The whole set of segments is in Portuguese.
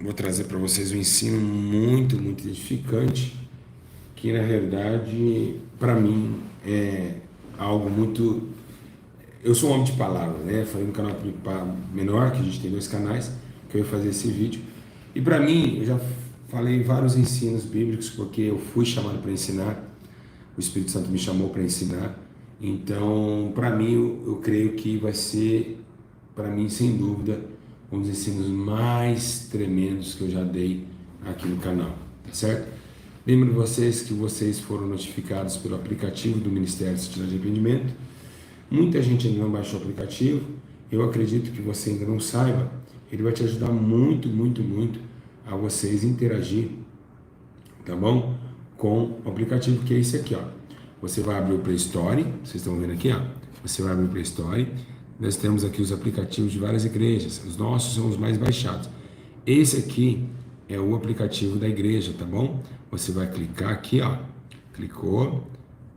vou trazer para vocês um ensino muito, muito edificante, que na realidade, para mim, é algo muito. Eu sou um homem de palavras, né? Falei no canal menor, que a gente tem dois canais, que eu ia fazer esse vídeo. E para mim, eu já falei vários ensinos bíblicos, porque eu fui chamado para ensinar, o Espírito Santo me chamou para ensinar. Então, para mim, eu creio que vai ser, para mim, sem dúvida, um dos ensinos mais tremendos que eu já dei aqui no canal, tá certo? Lembro vocês que vocês foram notificados pelo aplicativo do Ministério de Santidade e Arrependimento. Muita gente ainda não baixou o aplicativo. Eu acredito que você ainda não saiba. Ele vai te ajudar muito, muito, muito a vocês interagir, tá bom? Com o aplicativo, que é esse aqui, ó. Você vai abrir o Play Store, vocês estão vendo aqui, ó. Você vai abrir o Play Store. Nós temos aqui os aplicativos de várias igrejas. Os nossos são os mais baixados. Esse aqui é o aplicativo da igreja, tá bom? Você vai clicar aqui, ó. Clicou,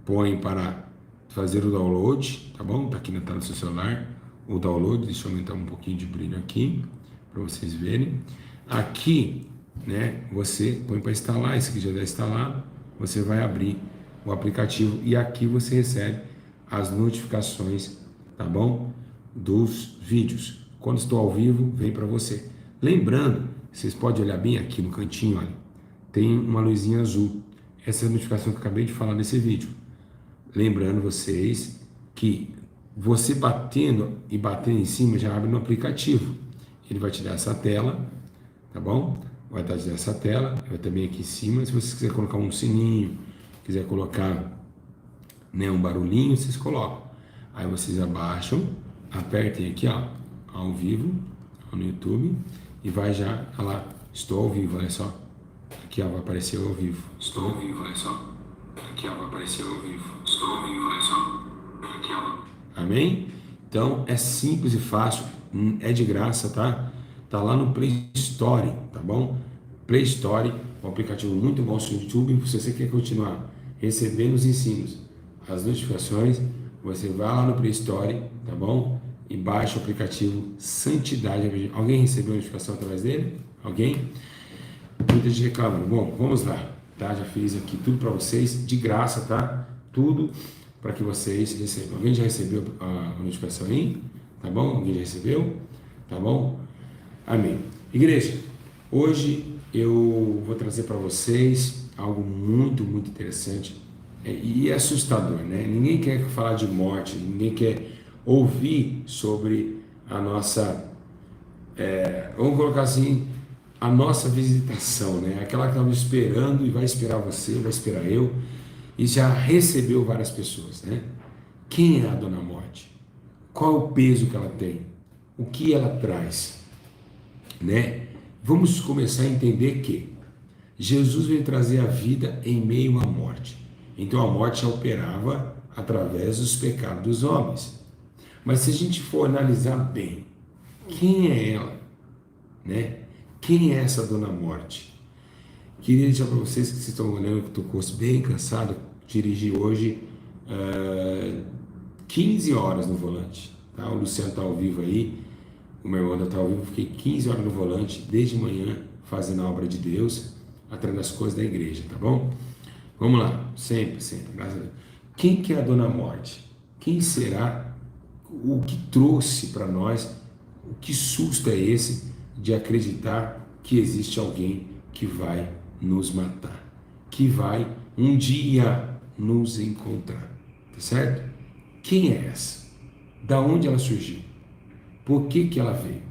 põe para fazer o download, tá bom? Tá aqui na tela do seu celular o download. Deixa eu aumentar um pouquinho de brilho aqui para vocês verem. Aqui, né? Você põe para instalar. Esse aqui já está instalado. Você vai abrir o aplicativo e aqui você recebe as notificações, tá bom? Dos vídeos. Quando estou ao vivo, vem para você. Lembrando, vocês podem olhar bem aqui no cantinho, olha, tem uma luzinha azul. Essa é a notificação que eu acabei de falar nesse vídeo. Lembrando vocês que você batendo e batendo em cima já abre no aplicativo. Ele vai te dar essa tela, tá bom? Vai te dar essa tela, vai também aqui em cima. Se você quiser colocar um sininho, quiser colocar, né, um barulhinho, vocês colocam. Aí vocês abaixam, apertem aqui, ó, ao vivo, no YouTube, e vai já, olha lá, estou ao vivo, olha só. Aqui, ó, vai aparecer ao vivo. Estou ao vivo, olha só. Aqui, ó, vai aparecer ao vivo. Estou ao vivo, olha só. Aqui, ó. Amém? Então, é simples e fácil, é de graça, tá? Tá lá no Play Store, tá bom? Play Store, um aplicativo muito bom no YouTube. Se você quer continuar recebendo os ensinos, as notificações, você vai lá no Play Store, tá bom? E baixa o aplicativo Santidade. Alguém recebeu a notificação através dele? Alguém? Muita gente reclamando. Bom, vamos lá, tá? Já fiz aqui tudo para vocês, de graça, tá? Tudo para que vocês recebam. Alguém já recebeu a notificação aí? Tá bom? Alguém já recebeu? Tá bom? Amém. Igreja, hoje eu vou trazer para vocês algo muito, muito interessante e assustador, né? Ninguém quer falar de morte, ninguém quer ouvir sobre a nossa, vamos colocar assim, a nossa visitação, né? Aquela que estava esperando e vai esperar você, vai esperar eu, e já recebeu várias pessoas, né? Quem é a Dona Morte? Qual é o peso que ela tem? O que ela traz, né? Vamos começar a entender que Jesus veio trazer a vida em meio à morte. Então a morte operava através dos pecados dos homens. Mas se a gente for analisar bem, quem é ela, né? Quem é essa Dona Morte? Queria dizer para vocês que vocês estão olhando que estou bem cansado, dirigi hoje 15 horas no volante, tá? O Luciano está ao vivo aí, o meu irmão está ao vivo, fiquei 15 horas no volante, desde manhã, fazendo a obra de Deus, atrás das coisas da igreja, tá bom? Vamos lá, sempre, sempre, graças a Deus. Quem que é a Dona Morte? Quem será? O que trouxe para nós? O que susto é esse de acreditar que existe alguém que vai nos matar, que vai um dia nos encontrar, tá certo? Quem é essa? Da onde ela surgiu? Por que que ela veio?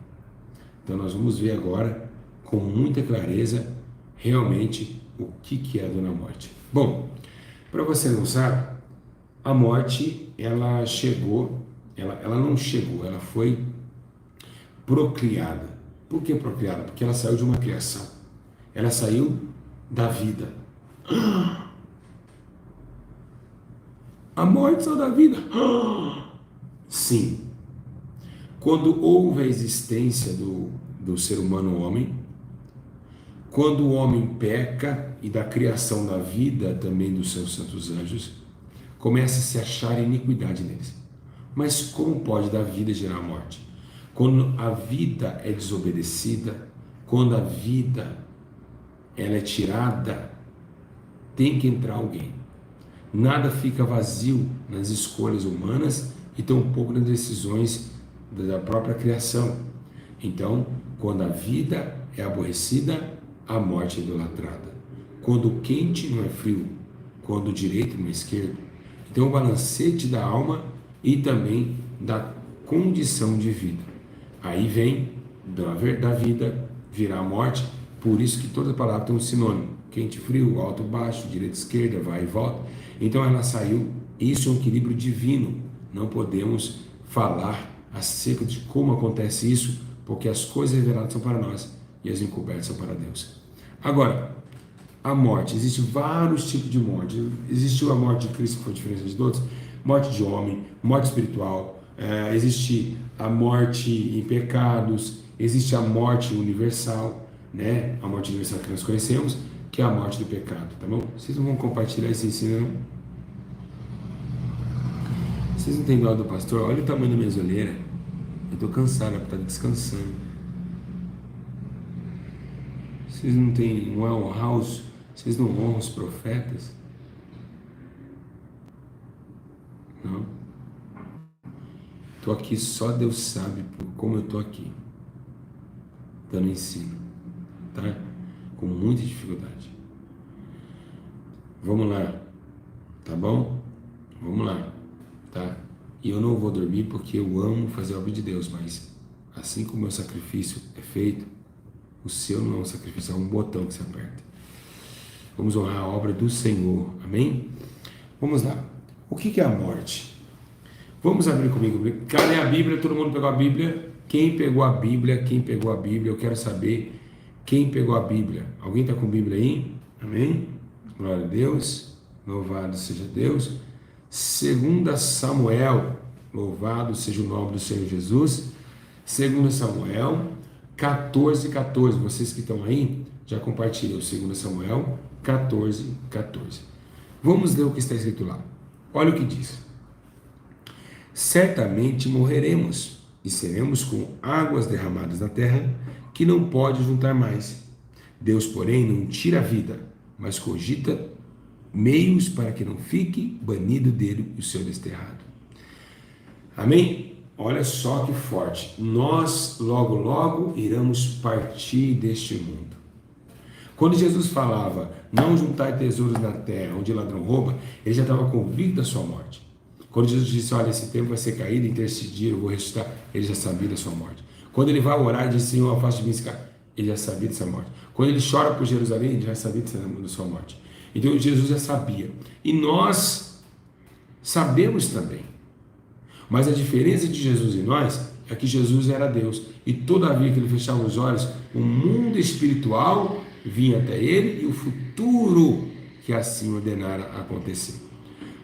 Então nós vamos ver agora com muita clareza realmente o que é a Dona Morte. Bom, para você não sabe, a morte ela chegou, ela não chegou, ela foi procriada. Por que procriada? Porque ela saiu de uma criação. Ela saiu da vida. A morte saiu da vida. Sim. Quando houve a existência do ser humano homem, quando o homem peca e da criação da vida também dos seus santos anjos, começa a se achar iniquidade neles. Mas como pode da vida gerar a morte? Quando a vida é desobedecida, quando a vida ela é tirada, tem que entrar alguém. Nada fica vazio nas escolhas humanas e tampouco nas decisões da própria criação. Então, quando a vida é aborrecida, a morte é idolatrada. Quando o quente não é frio, quando o direito não é esquerdo. Então, o balancete da alma e também da condição de vida. Aí vem da vida virar a morte, por isso que toda palavra tem um sinônimo: quente, frio, alto, baixo, direita, esquerda, vai e volta. Então ela saiu, isso é um equilíbrio divino, não podemos falar acerca de como acontece isso, porque as coisas reveladas são para nós e as encobertas são para Deus. Agora, a morte, existem vários tipos de morte. Existiu a morte de Cristo, que foi diferente de todos, morte de homem, morte espiritual, existe a morte em pecados, existe a morte universal, né? A morte universal que nós conhecemos, que é a morte do pecado, tá bom? Vocês não vão compartilhar esse ensino, não? Vocês não têm dó do pastor? Olha o tamanho da minha zoleira. Eu tô cansado, tá descansando. Vocês não têm, não é honrar os, vocês não honram os profetas? Não. Tô aqui, só Deus sabe como eu tô aqui, dando ensino, tá? Com muita dificuldade. Vamos lá, tá bom? Vamos lá, tá? E eu não vou dormir porque eu amo fazer a obra de Deus, mas assim como o meu sacrifício é feito, o seu não é um sacrifício, é um botão que você aperta. Vamos honrar a obra do Senhor, amém? Vamos lá. O que é a morte? Vamos abrir comigo. Cadê a Bíblia? Todo mundo pegou a Bíblia? Quem pegou a Bíblia? Quem pegou a Bíblia? Eu quero saber quem pegou a Bíblia. Alguém está com a Bíblia aí? Amém? Glória a Deus. Louvado seja Deus. 2 Samuel. Louvado seja o nome do Senhor Jesus. 2 Samuel 14, 14. Vocês que estão aí, já compartilham 2 Samuel 14, 14. Vamos ler o que está escrito lá. Olha o que diz. Certamente morreremos e seremos como águas derramadas na terra, que não pode juntar mais. Deus, porém, não tira a vida, mas cogita meios para que não fique banido dele o seu desterrado. Amém? Olha só que forte. Nós, logo, logo, iremos partir deste mundo. Quando Jesus falava, não juntai tesouros na terra, onde o ladrão rouba, ele já estava convicto da sua morte. Quando Jesus disse, olha, esse tempo vai ser caído, em terceiro dia eu vou ressuscitar, ele já sabia da sua morte. Quando ele vai orar e diz, Senhor, afaste de mim esse cara, ele já sabia dessa morte. Quando ele chora por Jerusalém, ele já sabia da sua morte. Então Jesus já sabia. E nós sabemos também. Mas a diferença de Jesus e nós é que Jesus era Deus. E todavia que ele fechava os olhos, o mundo espiritual vinha até ele e o futuro que assim ordenara acontecer.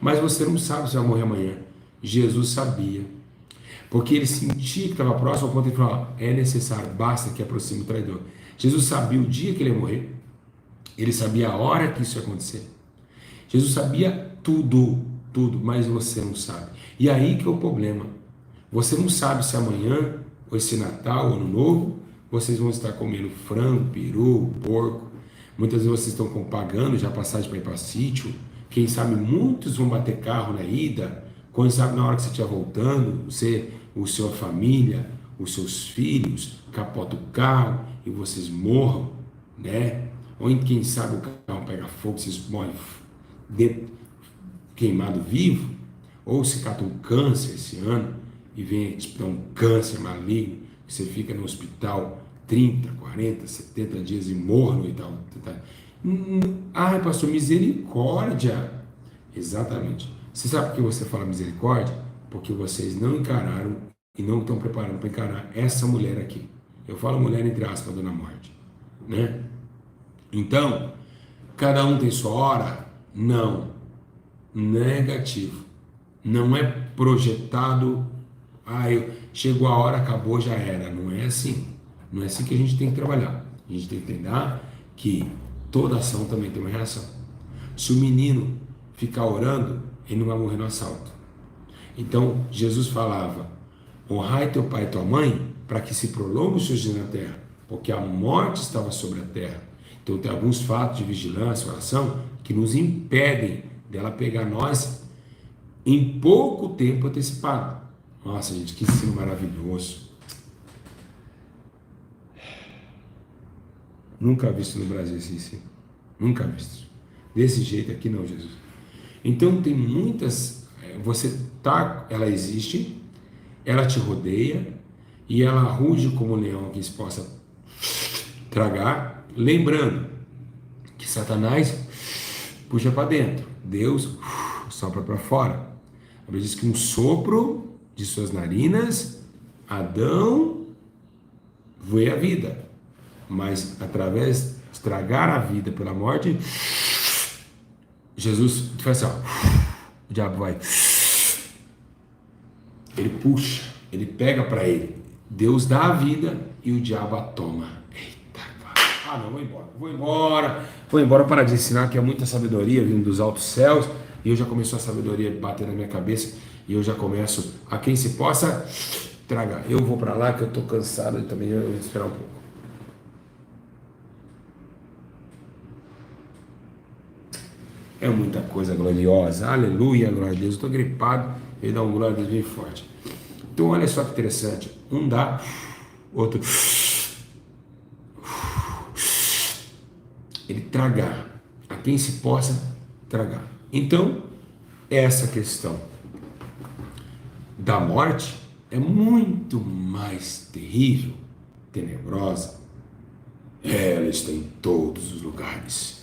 Mas você não sabe se vai morrer amanhã. Jesus sabia. Porque ele sentia que estava próximo ao ponto de falar, é necessário, basta que aproxime o traidor. Jesus sabia o dia que ele ia morrer. Ele sabia a hora que isso ia acontecer. Jesus sabia tudo, mas você não sabe. E aí que é o problema. Você não sabe se amanhã, ou esse Natal, ou Ano Novo, vocês vão estar comendo frango, peru, porco. Muitas vezes vocês estão pagando já passagem para ir para sítio. Quem sabe muitos vão bater carro na ida. Quem sabe na hora que você estiver voltando, você, a sua família, os seus filhos, capota o carro e vocês morram, né? Ou quem sabe o carro pega fogo, vocês morrem queimado vivo. Ou se cata um câncer esse ano e vem tipo, um câncer maligno, você fica no hospital 30, 40, 70 dias e morre no hospital. Ai, pastor, misericórdia. Exatamente. Você sabe por que você fala misericórdia? Porque vocês não encararam e não estão preparados para encarar essa mulher aqui. Eu falo mulher entre aspas, dona morte, né? Então, cada um tem sua hora? Não. Negativo. Não é projetado, chegou a hora, acabou, já era. Não é assim. Não é assim que a gente tem que trabalhar. A gente tem que entender que toda ação também tem uma reação. Se o menino ficar orando, ele não vai morrer no assalto. Então, Jesus falava, honrai teu pai e tua mãe, para que se prolongue os seus dias na terra. porque a morte estava sobre a terra. Então tem alguns fatos de vigilância, oração, que nos impedem dela pegar nós em pouco tempo antecipado. Nossa, gente, que ensino maravilhoso. Nunca visto no Brasil esse ensino. Nunca visto. Desse jeito aqui não, Jesus. Então tem muitas, ela existe, ela te rodeia e ela ruge como um leão que se possa tragar, lembrando que Satanás puxa para dentro, Deus sopra para fora. A Bíblia diz que um sopro de suas narinas, Adão vê a vida, mas através de estragar a vida pela morte, Jesus faz assim, ó, o diabo vai, ele puxa, ele pega para ele, Deus dá a vida e o diabo a toma. Eita, não, vou embora para de ensinar que é muita sabedoria vindo dos altos céus, e eu já começou a sabedoria a bater na minha cabeça, e eu já começo, a quem se possa tragar. Eu vou para lá que eu estou cansado e também eu vou esperar um pouco. É muita coisa gloriosa, aleluia, glória a Deus. Eu estou gripado, ele dá um glória a Deus bem forte. Então olha só que interessante, um dá, outro ele tragar, a quem se possa tragar. Então essa questão da morte é muito mais terrível, tenebrosa. Ela está em todos os lugares.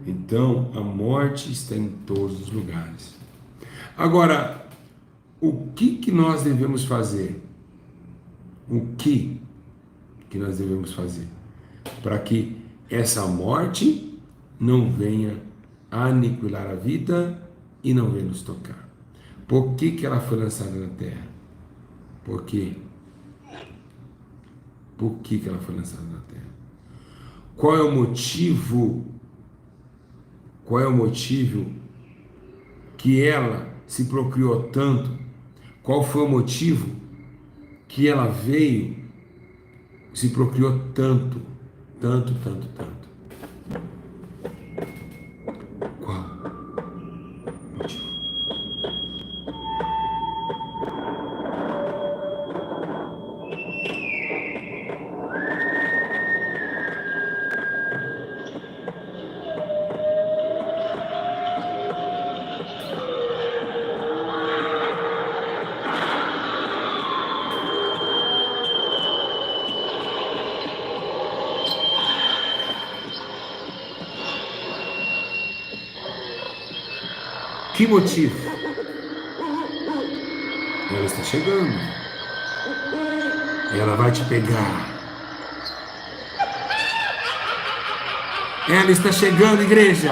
Então a morte está em todos os lugares. Agora, o que nós devemos fazer? O que nós devemos fazer para que essa morte não venha aniquilar a vida e não venha nos tocar? Por que ela foi lançada na terra? Por quê? Por que ela foi lançada na terra? Qual é o motivo? Qual é o motivo que ela se procriou tanto? Qual foi o motivo que ela veio, se procriou tanto? Qual motivo? Que motivo? Ela está chegando. Ela vai te pegar. Ela está chegando, igreja.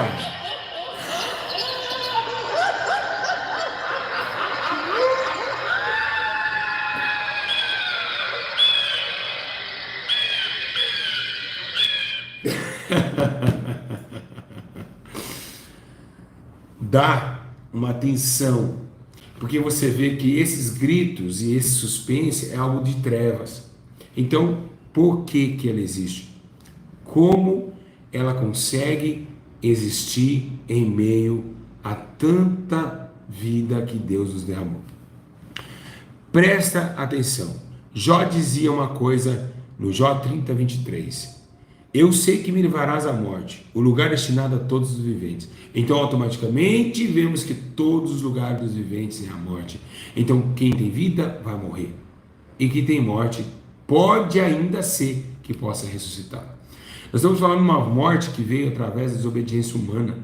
Dá uma atenção, porque você vê que esses gritos e esse suspense é algo de trevas. Então, por que ela existe? Como ela consegue existir em meio a tanta vida que Deus nos derramou? Presta atenção. Jó dizia uma coisa no Jó 30, 23. Eu sei que me levarás à morte, o lugar destinado a todos os viventes. Então, automaticamente, vemos que todos os lugares dos viventes é a morte. Então, quem tem vida vai morrer. E quem tem morte pode ainda ser que possa ressuscitar. Nós estamos falando de uma morte que veio através da desobediência humana,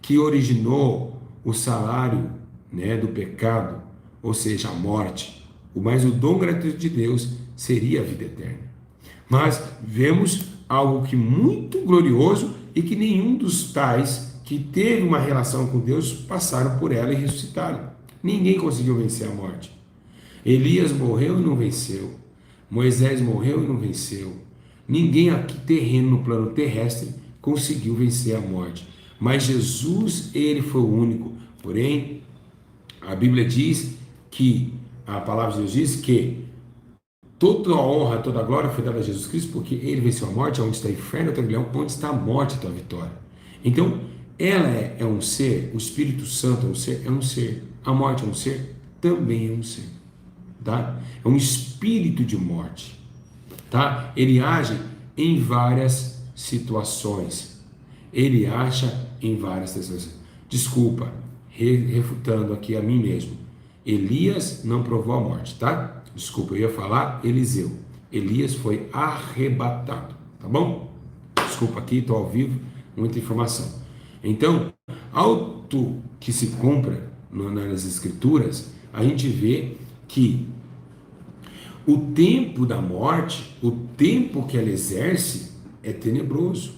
que originou o salário, do pecado, ou seja, a morte. Mas o dom gratuito de Deus seria a vida eterna. Mas vemos algo que muito glorioso e que nenhum dos tais que teve uma relação com Deus passaram por ela e ressuscitaram. Ninguém conseguiu vencer a morte. Elias morreu e não venceu. Moisés morreu e não venceu. Ninguém aqui terreno, no plano terrestre, conseguiu vencer a morte. Mas Jesus, ele foi o único. Porém, a Bíblia diz que, a palavra de Deus diz que toda a honra, toda a glória foi dada a Jesus Cristo, porque ele venceu a morte. Onde está o inferno, a rebelião, onde está a morte, a tua vitória. Então, ela é um ser, o Espírito Santo é um ser, a morte é um ser, também é um ser, tá? É um espírito de morte, tá? Ele age em várias situações, ele acha em várias situações. Desculpa, refutando aqui a mim mesmo, Elias não provou a morte, tá? Desculpa, eu ia falar Eliseu. Elias foi arrebatado, tá bom? Desculpa aqui, estou ao vivo, muita informação. Então, auto que se cumpra nas escrituras, a gente vê que o tempo da morte, o tempo que ela exerce é tenebroso.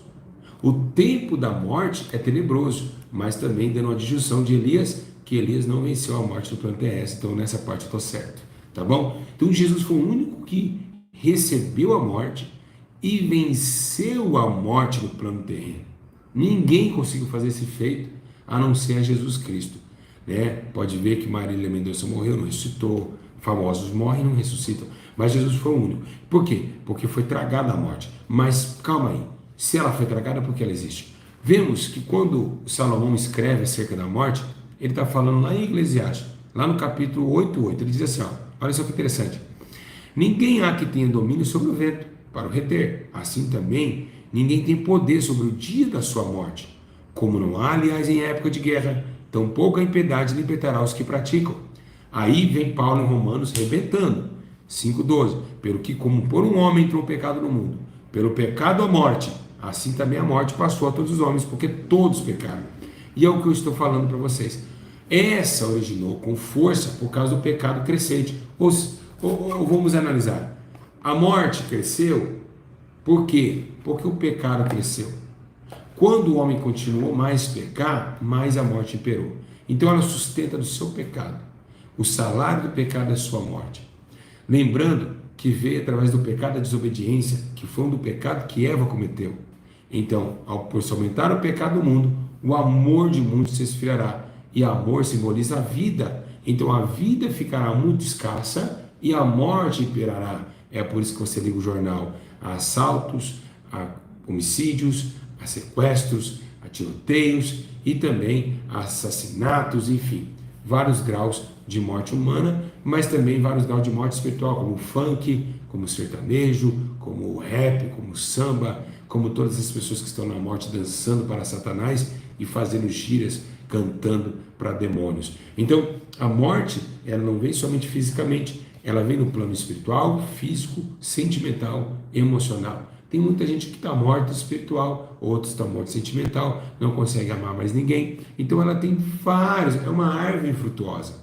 O tempo da morte é tenebroso, mas também dando uma disjunção de Elias, que Elias não venceu a morte no plano terrestre, então nessa parte eu estou certo, tá bom? Então Jesus foi o único que recebeu a morte e venceu a morte no plano terreno. Ninguém conseguiu fazer esse feito a não ser a Jesus Cristo, né? Pode ver que Marília Mendonça morreu, não ressuscitou, famosos morrem e não ressuscitam, mas Jesus foi o único. Por quê? Porque foi tragada a morte. Mas calma aí, se ela foi tragada, por que ela existe? Vemos que quando Salomão escreve acerca da morte, ele está falando lá em Eclesiastes, lá no capítulo 8:8, ele diz assim, ó, olha só que interessante: ninguém há que tenha domínio sobre o vento para o reter, assim também ninguém tem poder sobre o dia da sua morte. Como não há, aliás, em época de guerra, tampouco a impiedade libertará os que praticam. Aí vem Paulo em Romanos rebentando, 5:12, pelo que como por um homem entrou o pecado no mundo, pelo pecado a morte, assim também a morte passou a todos os homens, porque todos pecaram. E é o que eu estou falando para vocês. Essa originou com força por causa do pecado crescente. Ou vamos analisar. A morte cresceu, por quê? Porque o pecado cresceu. Quando o homem continuou mais pecar, mais a morte imperou. Então ela sustenta do seu pecado. O salário do pecado é a sua morte. Lembrando que veio através do pecado a desobediência, que foi um do pecado que Eva cometeu. Então, por se aumentar o pecado do mundo, o amor de muitos se esfriará. E amor simboliza a vida. Então a vida ficará muito escassa e a morte imperará. É por isso que você liga o jornal a assaltos, a homicídios, a sequestros, a tiroteios e também a assassinatos, enfim, vários graus de morte humana, mas também vários graus de morte espiritual, como o funk, como o sertanejo, como o rap, como o samba, como todas as pessoas que estão na morte dançando para Satanás e fazendo gírias, cantando para demônios. Então, a morte, ela não vem somente fisicamente, ela vem no plano espiritual, físico, sentimental, emocional. Tem muita gente que está morta espiritual, outros estão mortos sentimental, não consegue amar mais ninguém. Então ela tem vários, é uma árvore frutuosa.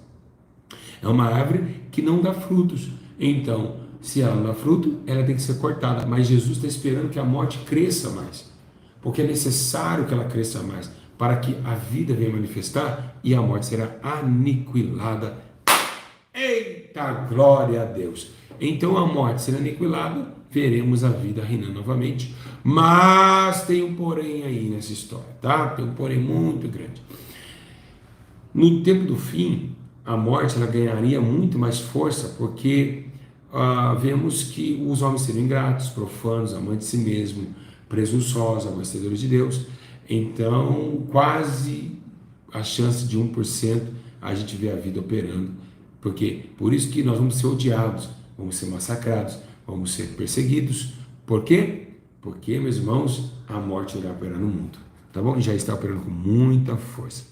É uma árvore que não dá frutos. Então, se ela não dá fruto, ela tem que ser cortada. Mas Jesus está esperando que a morte cresça mais. Porque é necessário que ela cresça mais, para que a vida venha manifestar e a morte será aniquilada. Eita, glória a Deus! Então a morte será aniquilada, veremos a vida reinando novamente. Mas tem um porém aí nessa história, tá? Tem um porém muito grande. No tempo do fim, a morte ela ganharia muito mais força, porque vemos que os homens seriam ingratos, profanos, amantes de si mesmo, presunçosos, aborrecedores de Deus. Então, quase a chance de 1% a gente vê a vida operando. Porque por isso que nós vamos ser odiados, vamos ser massacrados, vamos ser perseguidos. Por quê? Porque, meus irmãos, a morte irá operar no mundo, tá bom? E já está operando com muita força.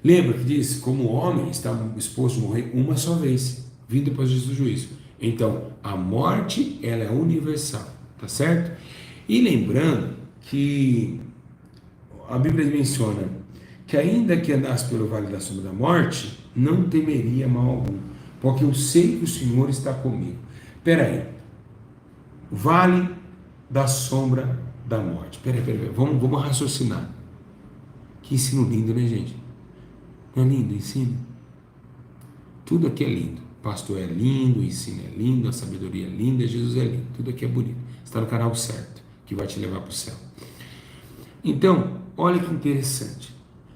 Lembra que diz, como o homem está exposto a morrer uma só vez, vindo depois do juízo. Então, a morte, ela é universal, tá certo? E lembrando que a Bíblia menciona que ainda que andasse pelo vale da sombra da morte, não temeria mal algum, porque eu sei que o Senhor está comigo. Espera aí, vale da sombra da morte. Espera aí, vamos raciocinar. Que ensino lindo, né, gente? Não é lindo o ensino? Tudo aqui é lindo. O pastor é lindo, o ensino é lindo, a sabedoria é linda, Jesus é lindo. Tudo aqui é bonito. Está no canal certo, que vai te levar para o céu. Então, olha que interessante.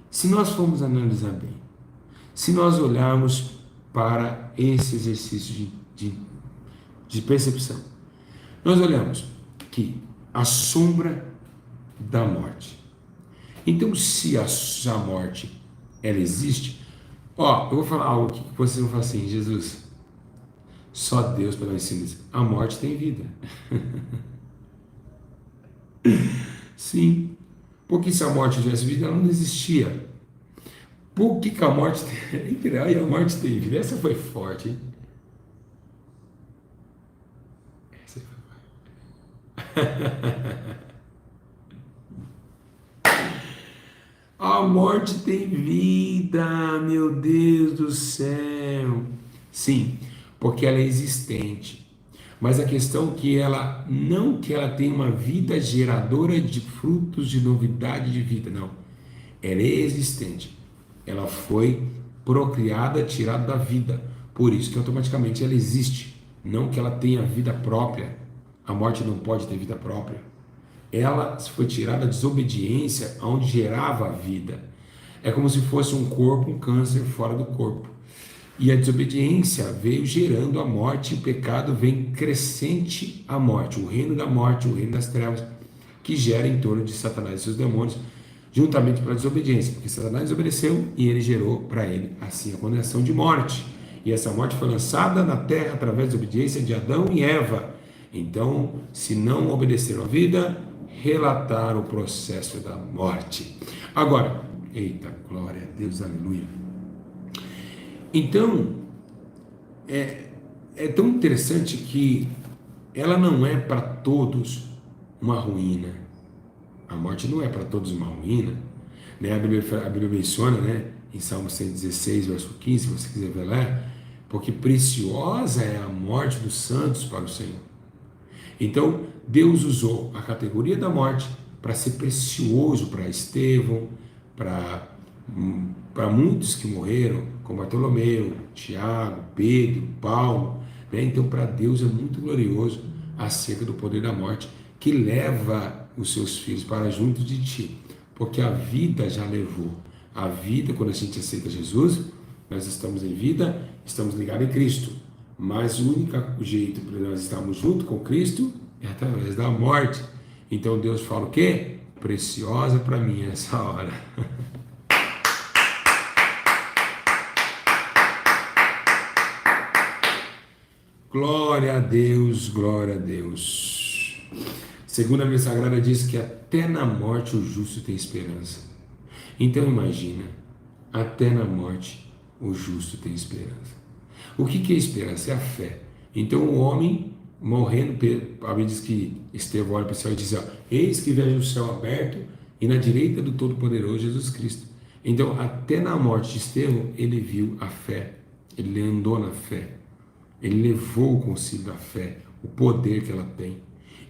Se nós formos analisar bem, se nós olharmos para esse exercício de percepção, nós olhamos que a sombra da morte. Então, se a morte ela existe, ó, eu vou falar algo que vocês vão falar assim, Jesus, só Deus para nós ensinar isso. A morte tem vida. Sim, porque se a morte tivesse vida, ela não existia. Por que a morte tem... Ai, a morte tem vida? Essa foi forte, hein? Essa foi forte. A morte tem vida, meu Deus do céu. Sim, porque ela é existente. Mas a questão é que ela não que ela tem uma vida geradora de frutos de novidade de vida, não. Ela é existente. Ela foi procriada, tirada da vida. Por isso que automaticamente ela existe. Não que ela tenha vida própria. A morte não pode ter vida própria. Ela foi tirada da desobediência onde gerava a vida. É como se fosse um corpo, um câncer fora do corpo. E a desobediência veio gerando a morte, e o pecado vem crescente a morte, o reino da morte, o reino das trevas, que gera em torno de Satanás e seus demônios, juntamente para a desobediência, porque Satanás desobedeceu e ele gerou para ele assim a condenação de morte. E essa morte foi lançada na terra através da desobediência de Adão e Eva. Então, se não obedeceram à vida, relataram o processo da morte. Agora, eita, glória a Deus, aleluia. Então, é tão interessante que ela não é para todos uma ruína. A morte não é para todos uma ruína. Né? A Bíblia menciona, né, em Salmo 116, verso 15, se você quiser ver lá, porque preciosa é a morte dos santos para o Senhor. Então, Deus usou a categoria da morte para ser precioso para Estevão, para muitos que morreram, como Bartolomeu, Tiago, Pedro, Paulo. Né? Então, para Deus é muito glorioso acerca do poder da morte, que leva os seus filhos para junto de ti, porque a vida já levou. A vida, quando a gente aceita Jesus, nós estamos em vida, estamos ligados em Cristo. Mas o único jeito para nós estarmos junto com Cristo é através da morte. Então Deus fala o quê? Preciosa para mim essa hora. Glória a Deus, glória a Deus. Segundo a Bíblia Sagrada diz que até na morte o justo tem esperança. Então imagina, até na morte o justo tem esperança. O que é esperança? É a fé. Então o homem morrendo, a Bíblia diz que Estevão olha para o céu e diz, ó, eis que vejo o céu aberto e na direita do Todo-Poderoso Jesus Cristo. Então até na morte de Estevão ele viu a fé, ele andou na fé, ele levou consigo a fé, o poder que ela tem.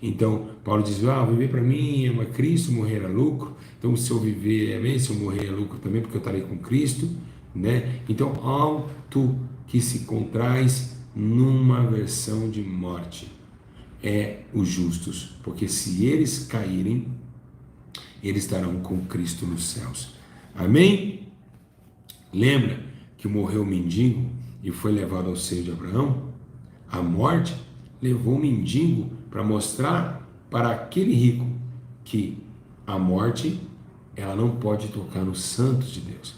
Então Paulo diz, viver para mim é Cristo, morrer é lucro. Então se eu viver é bem, se eu morrer é lucro também, porque eu estarei com Cristo, né? Então alto que se contraz numa versão de morte é os justos, porque se eles caírem, eles estarão com Cristo nos céus. Amém? Lembra que morreu o mendigo e foi levado ao seio de Abraão? A morte levou o mendigo para mostrar para aquele rico que a morte ela não pode tocar nos santos de Deus.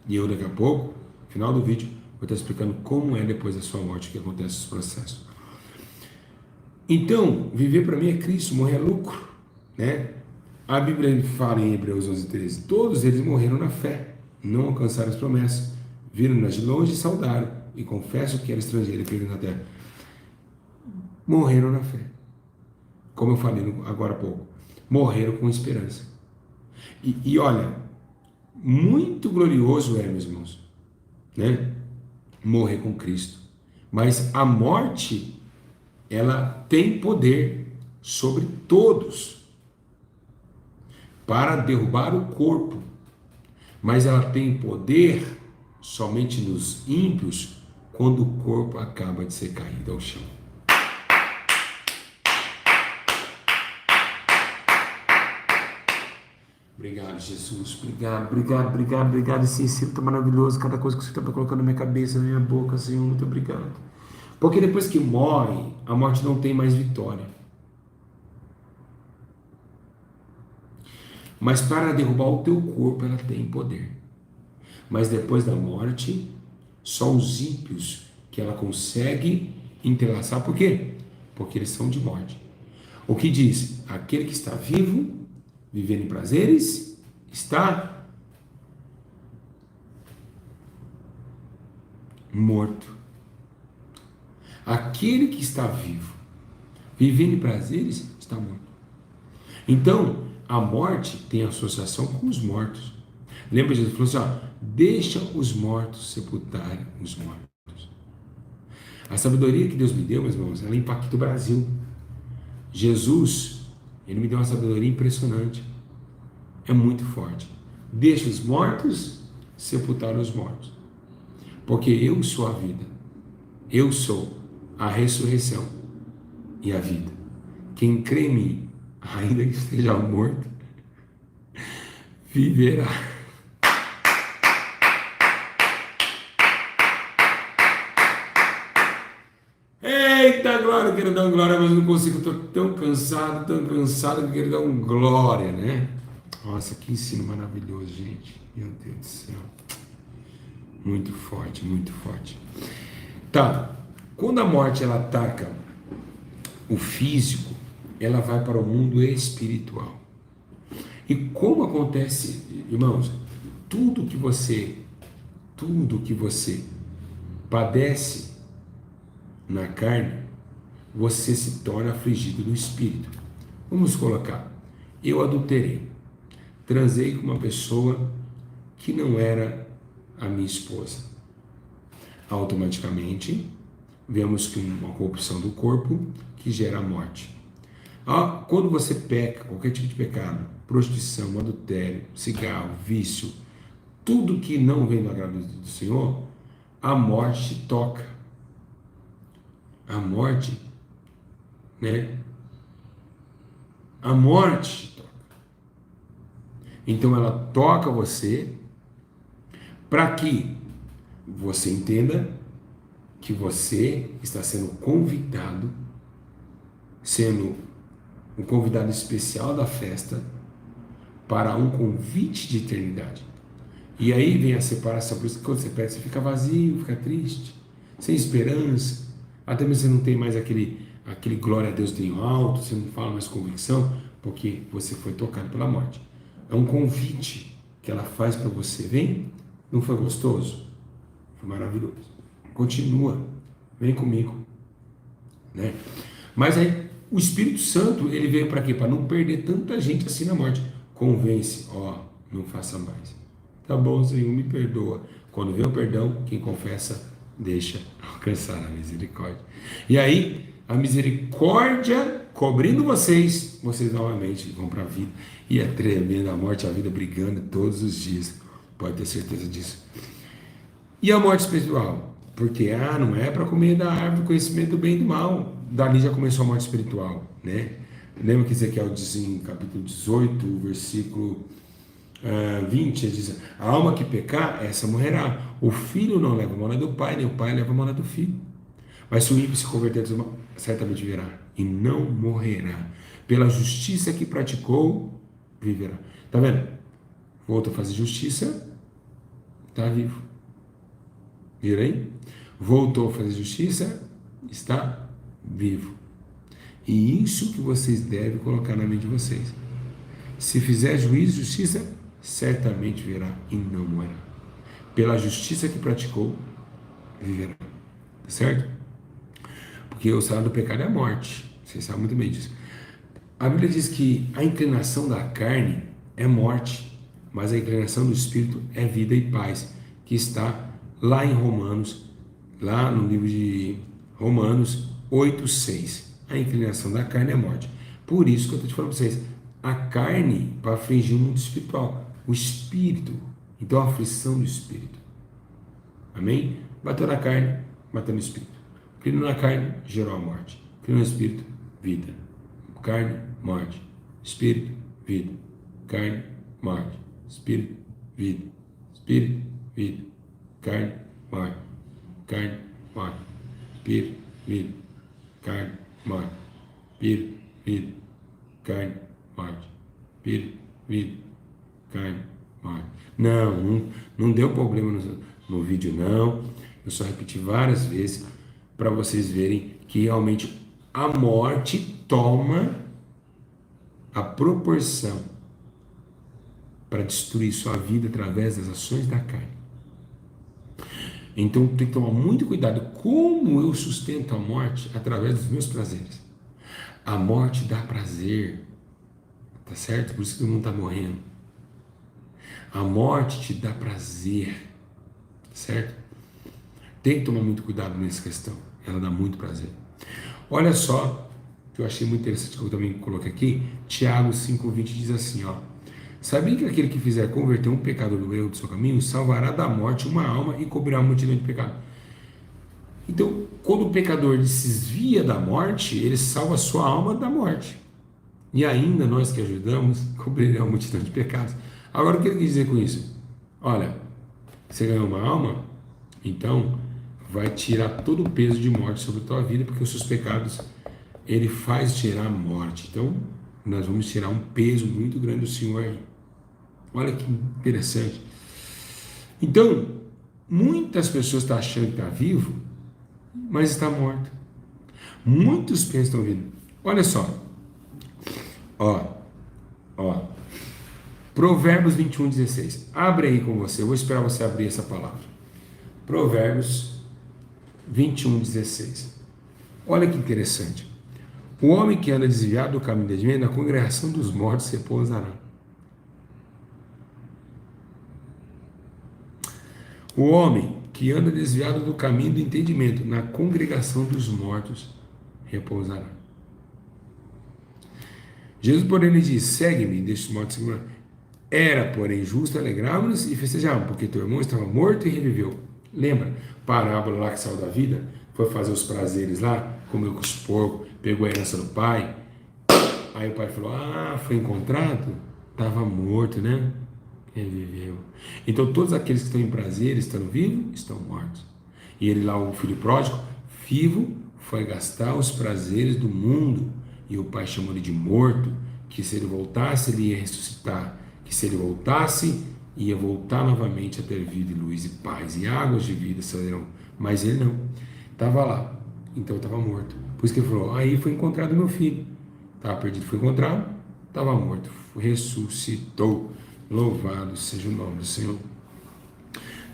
E eu daqui a pouco, no final do vídeo, vou estar explicando como é depois da sua morte que acontece esse processo. Então, viver para mim é Cristo, morrer é lucro, né? A Bíblia fala em Hebreus 11:13, todos eles morreram na fé, não alcançaram as promessas, viram-nas de longe e saudaram, e confessam que era estrangeiro e perdido na terra. Morreram na fé, como eu falei agora há pouco, morreram com esperança. E olha, muito glorioso é, meus irmãos, né? Morrer com Cristo. Mas a morte, ela tem poder sobre todos para derrubar o corpo, mas ela tem poder somente nos ímpios quando o corpo acaba de ser caído ao chão. Obrigado, Jesus. Obrigado, obrigado, obrigado, obrigado. Esse ensino está maravilhoso. Cada coisa que você está colocando na minha cabeça, na minha boca, Senhor, muito obrigado. Porque depois que morre, a morte não tem mais vitória. Mas para derrubar o teu corpo, ela tem poder. Mas depois da morte, só os ímpios que ela consegue entrelaçar. Por quê? Porque eles são de morte. O que diz? Aquele que está vivo, vivendo em prazeres, está morto. Aquele que está vivo, vivendo em prazeres, está morto. Então, a morte tem associação com os mortos. Lembra, Jesus falou assim, ó, deixa os mortos sepultarem os mortos. A sabedoria que Deus me deu, meus irmãos, ela impacta o Brasil. Jesus, ele me deu uma sabedoria impressionante. É muito forte. Deixa os mortos sepultar os mortos. Porque eu sou a vida. Eu sou a ressurreição e a vida. Quem crê em mim, ainda que esteja morto, viverá. Eita glória, eu quero dar um glória, mas não consigo, estou tão cansado que eu quero dar um glória, né? Nossa, que ensino maravilhoso, gente. Meu Deus do céu. Muito forte, muito forte. Tá, quando a morte ela ataca o físico, ela vai para o mundo espiritual. E como acontece, irmãos, tudo que você padece na carne, você se torna afligido no espírito. Vamos colocar, eu adulterei, transei com uma pessoa que não era a minha esposa. Automaticamente, vemos que uma corrupção do corpo que gera a morte. Quando você peca, qualquer tipo de pecado, prostituição, adultério, cigarro, vício, tudo que não vem do agrado do Senhor, a morte te toca. A morte, né? A morte te toca. Então ela toca você para que você entenda que você está sendo convidado, sendo um convidado especial da festa para um convite de eternidade. E aí vem a separação, por isso que quando você perde, você fica vazio, fica triste, sem esperança, até mesmo você não tem mais aquele glória a Deus tem alto, você não fala mais convicção, porque você foi tocado pela morte. É um convite que ela faz para você, vem, não foi gostoso? Foi maravilhoso. Continua, vem comigo, né? Mas aí o Espírito Santo, ele veio para quê? Para não perder tanta gente assim na morte. Convence, não faça mais. Tá bom, Senhor, me perdoa. Quando vem o perdão, quem confessa, deixa alcançar a misericórdia. E aí, a misericórdia cobrindo vocês novamente vão para a vida. E é tremenda a morte e a vida brigando todos os dias. Pode ter certeza disso. E a morte espiritual? Porque não é para comer da árvore do conhecimento do bem e do mal. Dali já começou a morte espiritual, né? Lembra que Ezequiel diz em capítulo 18, versículo 20, ele diz: a alma que pecar, essa morrerá. O filho não leva a mão do pai, nem o pai leva a mão do filho. Mas se o ímpio se converter, certamente viverá e não morrerá. Pela justiça que praticou, viverá. Tá vendo? Voltou a fazer justiça, está vivo. Viram aí? Voltou a fazer justiça, está vivo. E isso que vocês devem colocar na mente de vocês. Se fizer juízo e justiça, certamente verá e não morrerá. Pela justiça que praticou, viverá. Certo? Porque o salário do pecado é a morte. Vocês sabem muito bem disso. A Bíblia diz que a inclinação da carne é morte, mas a inclinação do espírito é vida e paz, que está lá em Romanos, lá no livro de Romanos 8:6. A inclinação da carne é morte. Por isso que eu estou te falando para vocês, a carne para afligir o mundo espiritual, o espírito, então a aflição do espírito. Amém? Bateu na carne, bateu no espírito. Criou na carne, gerou a morte. Criou no espírito, vida. Carne, morte. Espírito, vida. Carne, morte. Espírito, vida. Espírito, vida. Carne, morte. Carne, morte. Espírito, vida. Carne, morte. Espírito, vida. Carne, morte. Espírito, vida. Carne, morte. Não deu problema no vídeo, não. Eu só repeti várias vezes para vocês verem que realmente a morte toma a proporção para destruir sua vida através das ações da carne. Então tem que tomar muito cuidado como eu sustento a morte através dos meus prazeres. A morte dá prazer, tá certo? Por isso que todo mundo está morrendo. A morte te dá prazer, certo? Tem que tomar muito cuidado nessa questão. Ela dá muito prazer. Olha só, que eu achei muito interessante, que eu também coloquei aqui. Tiago 5,20 diz assim, ó. Sabia que aquele que fizer converter um pecador do erro do seu caminho, salvará da morte uma alma e cobrirá a multidão de pecado. Então, quando o pecador se desvia da morte, ele salva a sua alma da morte. E ainda nós que ajudamos, cobriremos a multidão de pecados. Agora, o que ele quer dizer com isso? Olha, você ganhou uma alma, então vai tirar todo o peso de morte sobre a tua vida, porque os seus pecados, ele faz tirar a morte. Então, nós vamos tirar um peso muito grande do Senhor aí. Olha que interessante. Então, muitas pessoas estão achando que está vivo, mas está morto. Muitos pensam que estão vivos. Olha só. Ó. Provérbios 21:16. Abre aí com você. Eu vou esperar você abrir essa palavra. Provérbios 21:16. Olha que interessante. O homem que anda desviado do caminho da direita, na congregação dos mortos repousará. O homem que anda desviado do caminho do entendimento, na congregação dos mortos repousará. Jesus, porém, lhe diz: segue-me, deixa os mortos segurar. Era, porém, justo alegrarmos e festejarmos, porque teu irmão estava morto e reviveu. Lembra? Parábola lá que saiu da vida, foi fazer os prazeres lá, comeu com os porcos, pegou a herança do pai. Aí o pai falou: foi encontrado? Estava morto, né? Reviveu. Então todos aqueles que estão em prazer, estão vivos, estão mortos. E ele lá, o filho pródigo, vivo, foi gastar os prazeres do mundo. E o pai chamou ele de morto, que se ele voltasse, ele ia ressuscitar. Que se ele voltasse, ia voltar novamente a ter vida e luz e paz e águas de vida serão. Mas ele não, estava lá, então estava morto. Por isso que ele falou: aí foi encontrado meu filho. Estava perdido, foi encontrado, estava morto, ressuscitou. Louvado seja o nome do Senhor.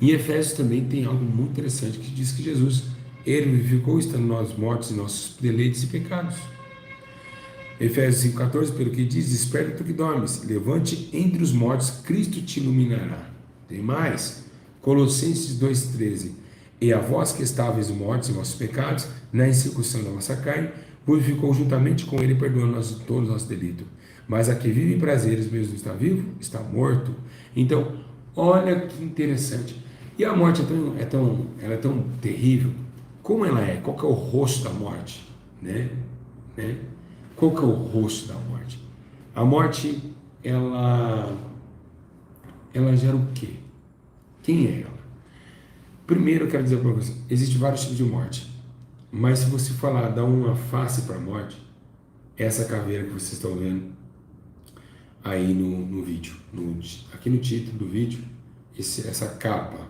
Em Efésios também tem algo muito interessante que diz que Jesus, ele vivificou estando nós mortos em nossos deleites e pecados. Efésios 5,14, pelo que diz: desperta tu que dormes, levante entre os mortos, Cristo te iluminará. Tem mais, Colossenses 2,13, e a vós que estáveis mortos em vossos pecados, na incircuncisão da vossa carne, purificou juntamente com ele, perdoando todos os nossos delitos. Mas a que vive em prazeres, mesmo não está vivo, está morto. Então, olha que interessante. E a morte ela é tão terrível. Como ela é? Qual que é o rosto da morte? Né? Qual que é o rosto da morte? A morte, ela gera o quê? Quem é ela? Primeiro, eu quero dizer para você, existem vários tipos de morte. Mas se você falar, dar uma face para a morte, essa caveira que vocês estão vendo aí no vídeo, aqui no título do vídeo, essa capa.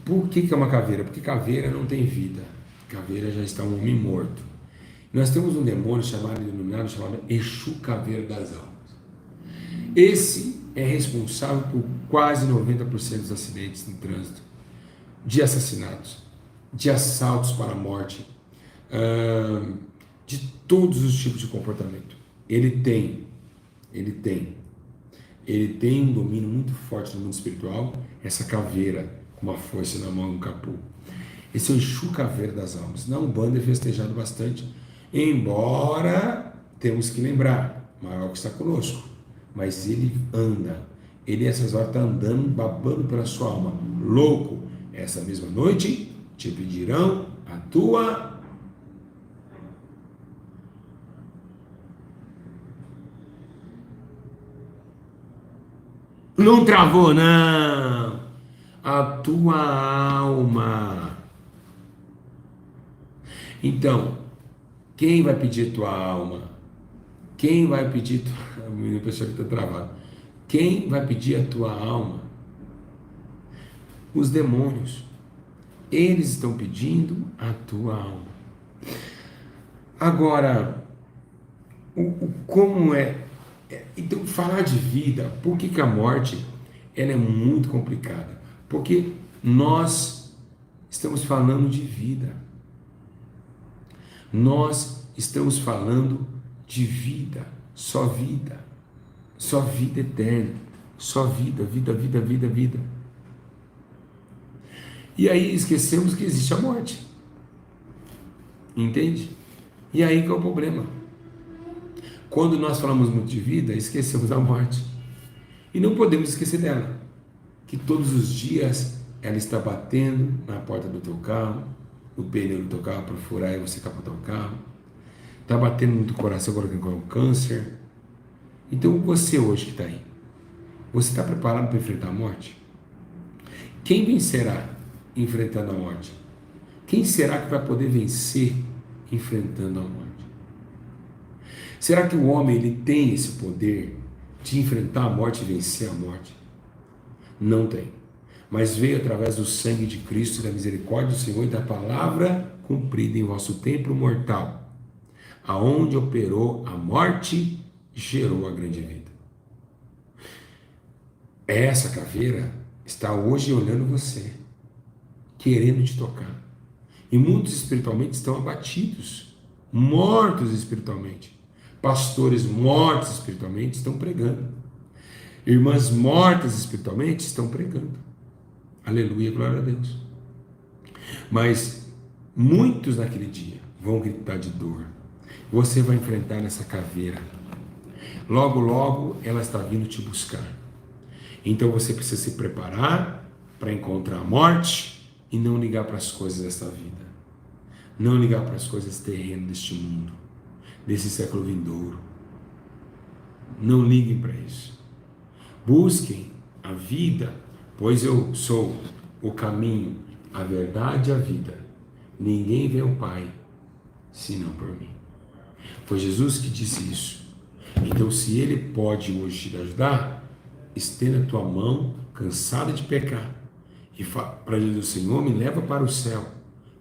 Por que é uma caveira? Porque caveira não tem vida. Caveira já está um homem morto. Nós temos um demônio iluminado chamado Exu Caveira das Almas. Esse é responsável por quase 90% dos acidentes no trânsito, de assassinatos, de assaltos para a morte, de todos os tipos de comportamento. Ele tem um domínio muito forte no mundo espiritual, essa caveira com uma força na mão, um capô. Esse é o Exu Caveira das Almas. Na Umbanda é festejado bastante, embora temos que lembrar, maior que está conosco, mas ele anda, ele essas horas está andando, babando pela sua alma, louco. Essa mesma noite te pedirão a tua Não travou, não. A tua alma. Então, quem vai pedir tua alma? Quem vai pedir tua... A menina pensou que está travado. Quem vai pedir a tua alma? Os demônios. Eles estão pedindo a tua alma. Agora, como é? Então, falar de vida, por que a morte ela é muito complicada? Porque nós estamos falando de vida. Nós estamos falando de vida, só vida eterna, só vida, vida, vida, vida, vida. E aí esquecemos que existe a morte. Entende? E aí que é o problema. Quando nós falamos muito de vida, esquecemos da morte. E não podemos esquecer dela. Que todos os dias ela está batendo na porta do teu carro, no pneu do teu carro para furar e você capotar o carro. Está batendo no teu coração agora com o câncer. Então você hoje que está aí, você está preparado para enfrentar a morte? Quem vencerá enfrentando a morte? Quem será que vai poder vencer enfrentando a morte? Será que o homem ele tem esse poder de enfrentar a morte e vencer a morte? Não tem. Mas veio através do sangue de Cristo, da misericórdia do Senhor e da palavra cumprida em vosso templo mortal, aonde operou a morte, gerou a grande vida. Essa caveira está hoje olhando você, querendo te tocar. E muitos espiritualmente estão abatidos, mortos espiritualmente. Pastores mortos espiritualmente estão pregando. Irmãs mortas espiritualmente estão pregando. Aleluia, glória a Deus. Mas muitos naquele dia vão gritar de dor. Você vai enfrentar essa caveira. Logo, logo ela está vindo te buscar. Então você precisa se preparar para encontrar a morte e não ligar para as coisas desta vida. Não ligar para as coisas terrenas deste mundo, desse século vindouro. Não liguem para isso. Busquem a vida, pois eu sou o caminho, a verdade e a vida. Ninguém vê o Pai senão por mim. Foi Jesus que disse isso. Então, se Ele pode hoje te ajudar, estenda a tua mão, cansada de pecar, e fala para Jesus: Senhor, me leva para o céu,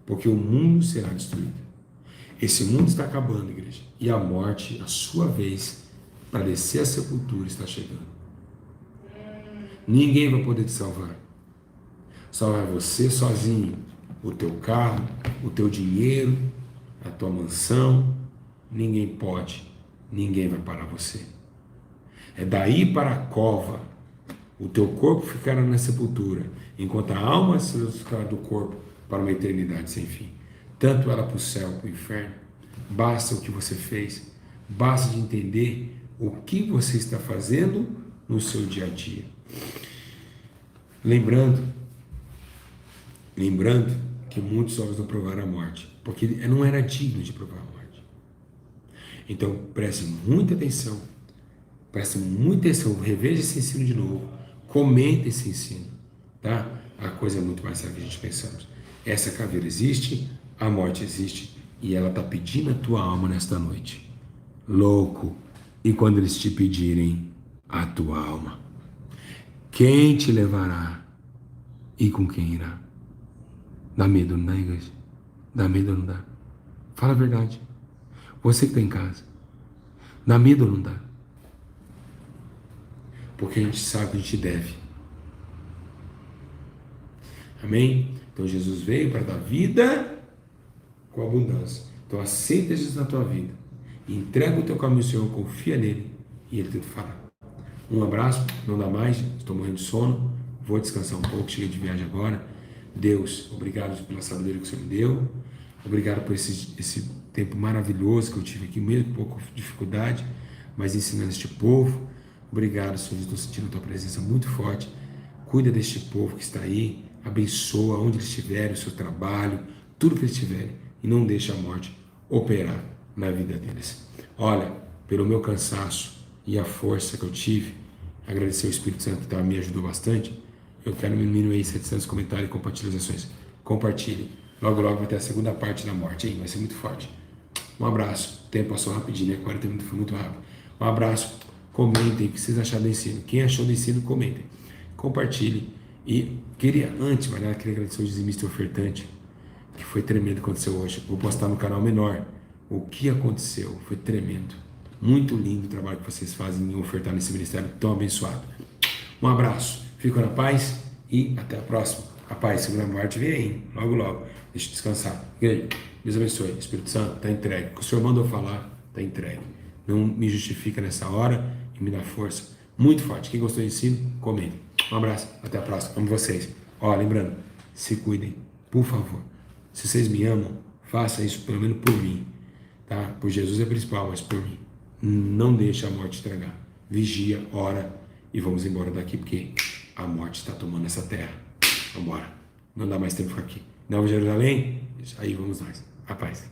porque o mundo será destruído. Esse mundo está acabando, igreja, e a morte, a sua vez, para descer à sepultura, está chegando. Ninguém vai poder te salvar. Só vai você sozinho, o teu carro, o teu dinheiro, a tua mansão. Ninguém pode, ninguém vai parar você. É daí para a cova. O teu corpo ficará na sepultura, enquanto a alma se ficará do corpo para uma eternidade sem fim. Tanto ela para o céu, para o inferno. Basta o que você fez, basta de entender o que você está fazendo no seu dia a dia. Lembrando que muitos homens não provaram a morte, porque não era digno de provar a morte. Então preste muita atenção, reveja esse ensino de novo, comente esse ensino, tá? A coisa é muito mais séria que a gente pensamos. Essa caveira existe, a morte existe, e ela está pedindo a tua alma nesta noite. Louco! E quando eles te pedirem a tua alma, quem te levará e com quem irá? Dá medo, não dá, igreja? Dá medo ou não dá? Fala a verdade. Você que está em casa, dá medo ou não dá? Porque a gente sabe que a gente deve. Amém? Então Jesus veio para dar vida com abundância. Então aceita Jesus na tua vida. Entrega o teu caminho ao Senhor, confia nele e ele te fará. Um abraço, não dá mais, estou morrendo de sono, vou descansar um pouco, cheguei de viagem agora. Deus, obrigado pela sabedoria que o Senhor me deu, obrigado por esse tempo maravilhoso que eu tive aqui, mesmo com pouca dificuldade, mas ensinando este povo. Obrigado, Senhor, estou sentindo a tua presença muito forte. Cuida deste povo que está aí, abençoa onde eles estiverem, o seu trabalho, tudo que eles tiverem, e não deixa a morte operar na vida deles. Olha, pelo meu cansaço e a força que eu tive, agradecer ao Espírito Santo que me ajudou bastante. Eu quero no mínimo aí 700 comentários e compartilhações. Compartilhe. Logo, logo vai ter a segunda parte da morte, hein? Vai ser muito forte. Um abraço. O tempo passou rapidinho, né? 40 minutos foi muito rápido. Um abraço. Comentem o que vocês acharam do ensino. Quem achou do ensino, comentem. Compartilhe. E queria, antes, mas queria agradecer ao dizimista ofertante, que foi tremendo o que aconteceu hoje. Vou postar no canal menor o que aconteceu. Foi tremendo. Muito lindo o trabalho que vocês fazem em ofertar nesse ministério tão abençoado. Um abraço. Fico na paz e até a próxima. A paz, segunda parte vem aí, logo, logo. Deixa eu descansar. Deus abençoe. Espírito Santo, está entregue. O que o Senhor mandou falar, está entregue. Não me justifica nessa hora e me dá força. Muito forte. Quem gostou do ensino, comente. Um abraço. Até a próxima. Amo vocês. Ó, lembrando, se cuidem, por favor. Se vocês me amam, faça isso pelo menos por mim. Tá? Por Jesus é principal, mas por mim. Não deixe a morte estragar. Vigia, ora e vamos embora daqui, porque a morte está tomando essa terra. Vamos embora. Não dá mais tempo aqui. Nova Jerusalém? Isso aí, vamos nós. A paz.